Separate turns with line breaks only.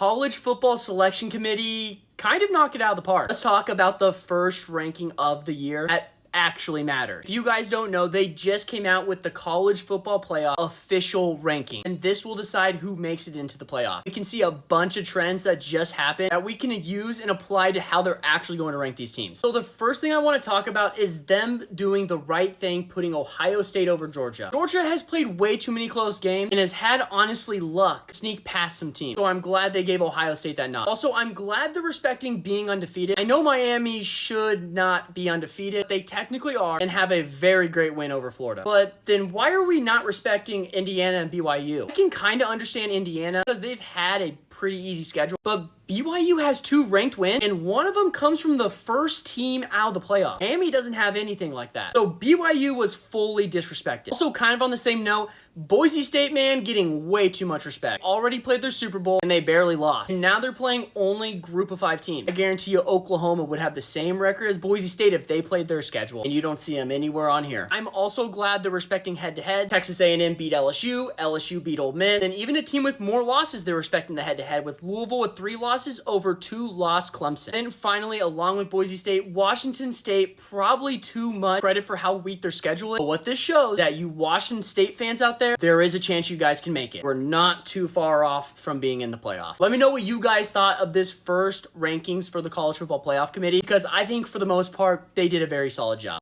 college football selection committee kind of knock it out of the park. Let's talk about the first ranking of the year that actually matter. If you guys don't know, they just came out with the college football playoff official ranking, and this will decide who makes it into the playoff. We can see a bunch of trends that just happened that we can use and apply to how they're actually going to rank these teams. So the first thing I want to talk about is them doing the right thing, putting Ohio State over Georgia. Georgia has played way too many close games and has had, honestly, luck to sneak past some teams. So I'm glad they gave Ohio State that nod. Also, I'm glad they're respecting being undefeated. I know Miami should not be undefeated. They technically are and have a very great win over Florida. But then why are we not respecting Indiana and BYU? I can kind of understand Indiana because they've had a pretty easy schedule, but BYU has 2 ranked wins, and one of them comes from the first team out of the playoff. Miami doesn't have anything like that. So BYU was fully disrespected. Also, kind of on the same note, Boise State, man, getting way too much respect. Already played their Super Bowl, and they barely lost. And now they're playing only group of 5 teams. I guarantee you Oklahoma would have the same record as Boise State if they played their schedule, and you don't see them anywhere on here. I'm also glad they're respecting head-to-head. Texas A&M beat LSU. LSU beat Ole Miss. And even a team with more losses, they're respecting the head-to-head, with Louisville with 3 losses over 2 lost Clemson. And finally, along with Boise State, Washington State, probably too much credit for how weak their schedule is. But what this shows, that you Washington State fans out there is a chance you guys can make it. We're not too far off from being in the playoff. Let me know what you guys thought of this first rankings for the College Football Playoff Committee, because I think for the most part, they did a very solid job.